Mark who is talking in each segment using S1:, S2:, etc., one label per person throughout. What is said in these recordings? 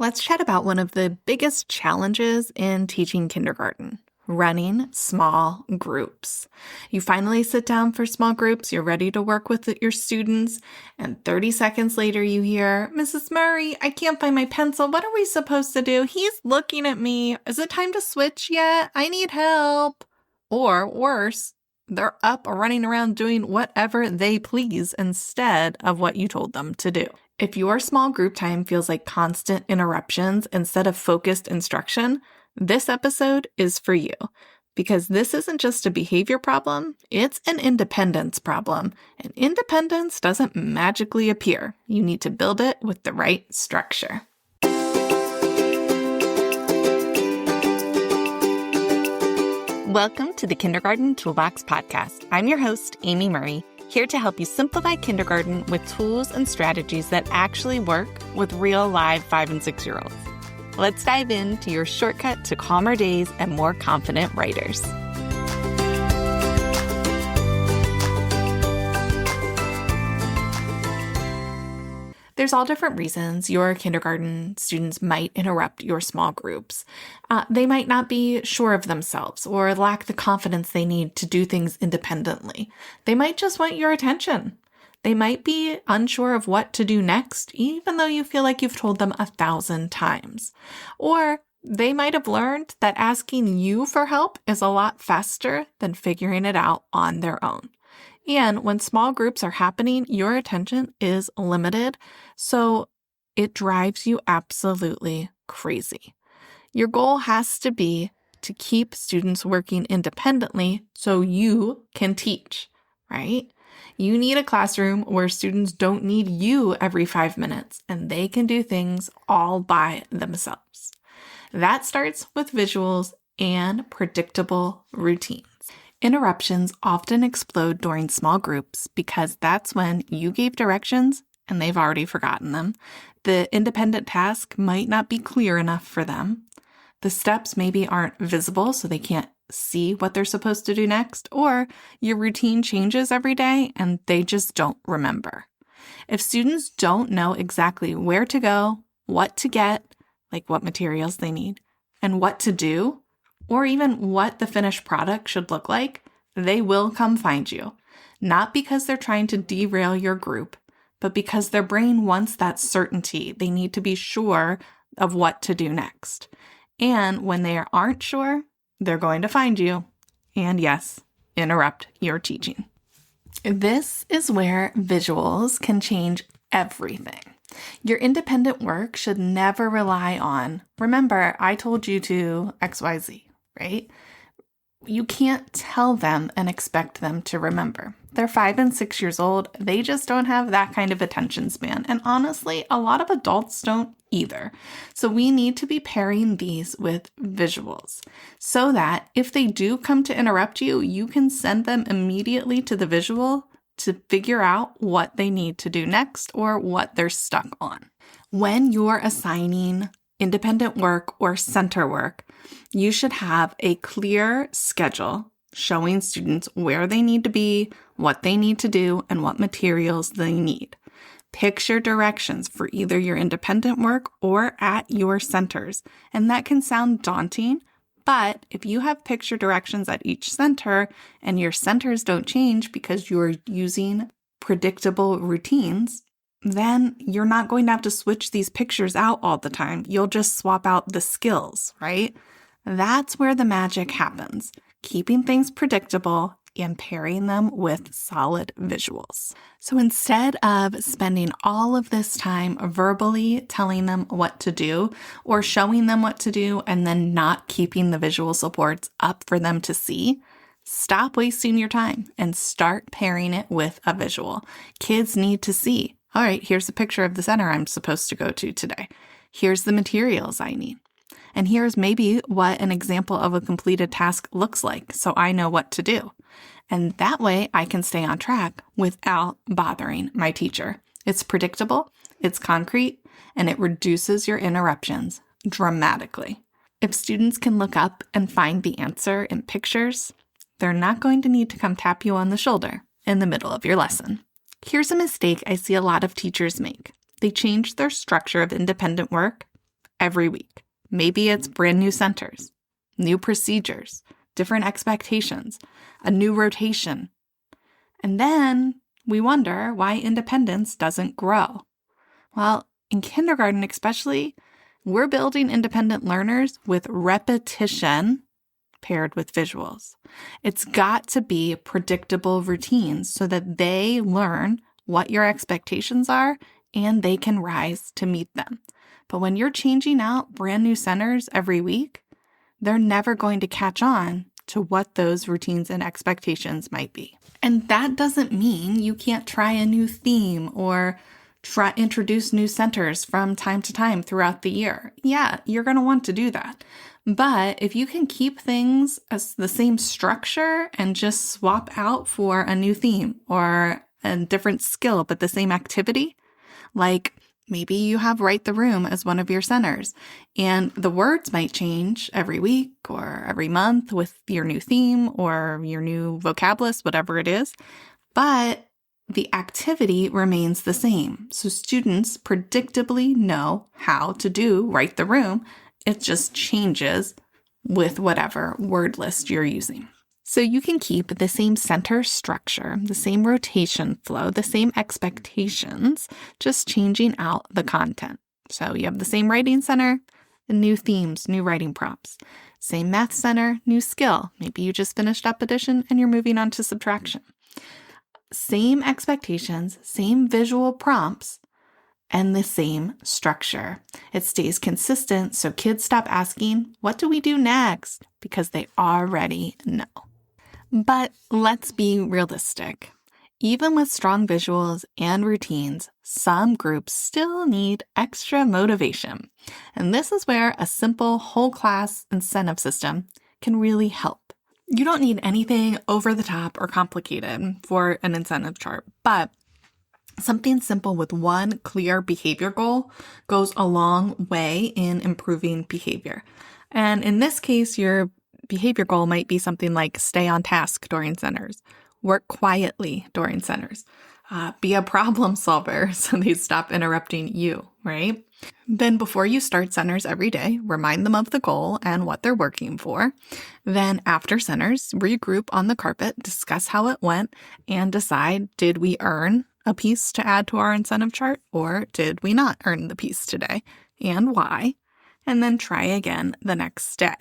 S1: Let's chat about one of the biggest challenges in teaching kindergarten, running small groups. You finally sit down for small groups, you're ready to work with your students, and 30 seconds later you hear, "Mrs. Murray, I can't find my pencil. What are we supposed to do? He's looking at me. Is it time to switch yet? I need help." Or worse, they're up or running around doing whatever they please instead of what you told them to do. If your small group time feels like constant interruptions instead of focused instruction, this episode is for you. Because this isn't just a behavior problem, it's an independence problem. And independence doesn't magically appear. You need to build it with the right structure. Welcome to the Kindergarten Toolbox Podcast. I'm your host, Amy Murray, here to help you simplify kindergarten with tools and strategies that actually work with real live 5 and 6-year-olds. Let's dive into your shortcut to calmer days and more confident writers. There's all different reasons your kindergarten students might interrupt your small groups. They might not be sure of themselves or lack the confidence they need to do things independently. They might just want your attention. They might be unsure of what to do next, even though you feel like you've told them 1,000 times. Or they might have learned that asking you for help is a lot faster than figuring it out on their own. And when small groups are happening, your attention is limited, so it drives you absolutely crazy. Your goal has to be to keep students working independently so you can teach, right? You need a classroom where students don't need you every 5 minutes and they can do things all by themselves. That starts with visuals and predictable routines. Interruptions often explode during small groups because that's when you gave directions and they've already forgotten them. The independent task might not be clear enough for them. The steps maybe aren't visible, so they can't see what they're supposed to do next, or your routine changes every day and they just don't remember. If students don't know exactly where to go, what to get, like what materials they need, and what to do, or even what the finished product should look like, they will come find you. Not because they're trying to derail your group, but because their brain wants that certainty. They need to be sure of what to do next. And when they aren't sure, they're going to find you and, yes, interrupt your teaching. This is where visuals can change everything. Your independent work should never rely on, "Remember, I told you to XYZ," right? You can't tell them and expect them to remember. They're 5 and 6 years old. They just don't have that kind of attention span. And honestly, a lot of adults don't either. So we need to be pairing these with visuals so that if they do come to interrupt you, you can send them immediately to the visual to figure out what they need to do next or what they're stuck on. When you're assigning independent work or center work, you should have a clear schedule showing students where they need to be, what they need to do, and what materials they need. Picture directions for either your independent work or at your centers. And that can sound daunting, but if you have picture directions at each center and your centers don't change because you're using predictable routines, then you're not going to have to switch these pictures out all the time. You'll just swap out the skills, right? That's where the magic happens, keeping things predictable and pairing them with solid visuals. So instead of spending all of this time verbally telling them what to do or showing them what to do and then not keeping the visual supports up for them to see, stop wasting your time and start pairing it with a visual. Kids need to see, all right, here's a picture of the center I'm supposed to go to today. Here's the materials I need. And here's maybe what an example of a completed task looks like, so I know what to do. And that way I can stay on track without bothering my teacher. It's predictable, it's concrete, and it reduces your interruptions dramatically. If students can look up and find the answer in pictures, they're not going to need to come tap you on the shoulder in the middle of your lesson. Here's a mistake I see a lot of teachers make. They change their structure of independent work every week. Maybe it's brand new centers, new procedures, different expectations, a new rotation. And then we wonder why independence doesn't grow. Well, in kindergarten especially, we're building independent learners with repetition paired with visuals. It's got to be predictable routines so that they learn what your expectations are and they can rise to meet them. But when you're changing out brand new centers every week, they're never going to catch on to what those routines and expectations might be. And that doesn't mean you can't try a new theme or introduce new centers from time to time throughout the year. Yeah, you're going to want to do that. But if you can keep things as the same structure and just swap out for a new theme or a different skill, but the same activity, like maybe you have Write the Room as one of your centers, and the words might change every week or every month with your new theme or your new vocabulary, whatever it is, but the activity remains the same. So students predictably know how to do Write the Room. It just changes with whatever word list you're using. So you can keep the same center structure, the same rotation flow, the same expectations, just changing out the content. So you have the same writing center, and new themes, new writing prompts. Same math center, new skill. Maybe you just finished up addition and you're moving on to subtraction. Same expectations, same visual prompts, and the same structure. It stays consistent so kids stop asking, what do we do next? Because they already know. But let's be realistic. Even with strong visuals and routines, some groups still need extra motivation. And this is where a simple whole class incentive system can really help. You don't need anything over the top or complicated for an incentive chart, but something simple with one clear behavior goal goes a long way in improving behavior. And in this case, your behavior goal might be something like stay on task during centers, work quietly during centers, be a problem solver so they stop interrupting you, right? Then before you start centers every day, remind them of the goal and what they're working for. Then after centers, regroup on the carpet, discuss how it went, and decide, did we earn a piece to add to our incentive chart, or did we not earn the piece today, and why? And then try again the next day.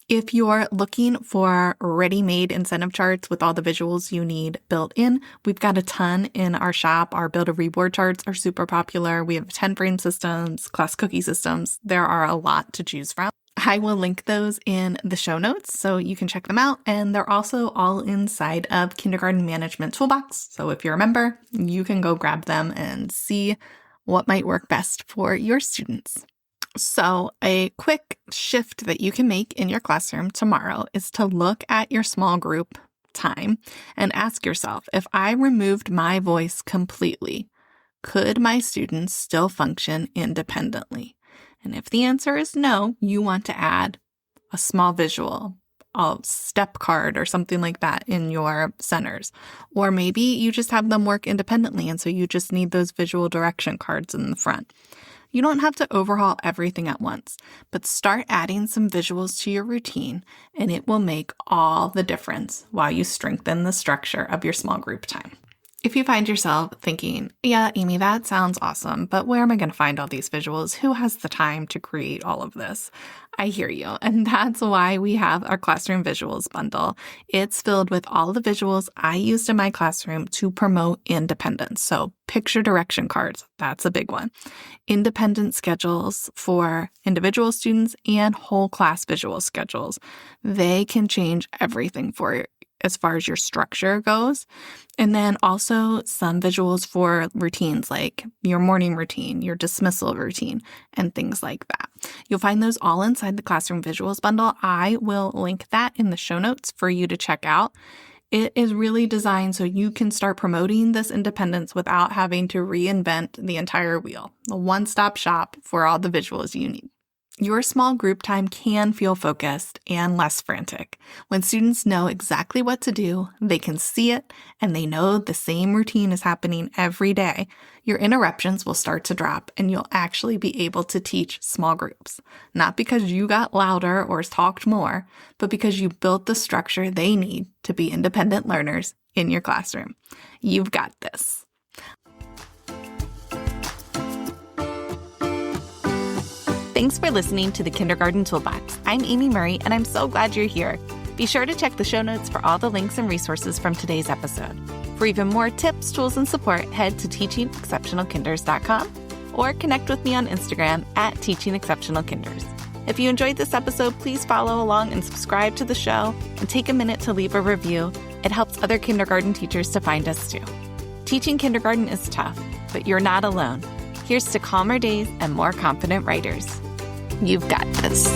S1: If you're looking for ready-made incentive charts with all the visuals you need built in, we've got a ton in our shop. Our Build a Reward charts are super popular. We have 10 frame systems, class cookie systems. There are a lot to choose from. I will link those in the show notes so you can check them out. And they're also all inside of Kindergarten Management Toolbox. So if you're a member, you can go grab them and see what might work best for your students. So a quick shift that you can make in your classroom tomorrow is to look at your small group time and ask yourself, if I removed my voice completely, could my students still function independently? And if the answer is no, you want to add a small visual, a step card or something like that in your centers. Or maybe you just have them work independently and so you just need those visual direction cards in the front. You don't have to overhaul everything at once, but start adding some visuals to your routine, and it will make all the difference while you strengthen the structure of your small group time. If you find yourself thinking, yeah, Amy, that sounds awesome, but where am I going to find all these visuals? Who has the time to create all of this? I hear you, and that's why we have our Classroom Visuals bundle. It's filled with all the visuals I used in my classroom to promote independence. So picture direction cards, that's a big one. Independent schedules for individual students and whole class visual schedules. They can change everything for you as far as your structure goes. And then also some visuals for routines like your morning routine, your dismissal routine, and things like that. You'll find those all inside the Classroom Visuals bundle. I will link that in the show notes for you to check out. It is really designed so you can start promoting this independence without having to reinvent the entire wheel. A one-stop shop for all the visuals you need. Your small group time can feel focused and less frantic. When students know exactly what to do, they can see it, and they know the same routine is happening every day, your interruptions will start to drop and you'll actually be able to teach small groups. Not because you got louder or talked more, but because you built the structure they need to be independent learners in your classroom. You've got this. Thanks for listening to the Kindergarten Toolbox. I'm Amy Murray, and I'm so glad you're here. Be sure to check the show notes for all the links and resources from today's episode. For even more tips, tools, and support, head to teachingexceptionalkinders.com or connect with me on Instagram at teachingexceptionalkinders. If you enjoyed this episode, please follow along and subscribe to the show and take a minute to leave a review. It helps other kindergarten teachers to find us too. Teaching kindergarten is tough, but you're not alone. Here's to calmer days and more confident writers. You've got this.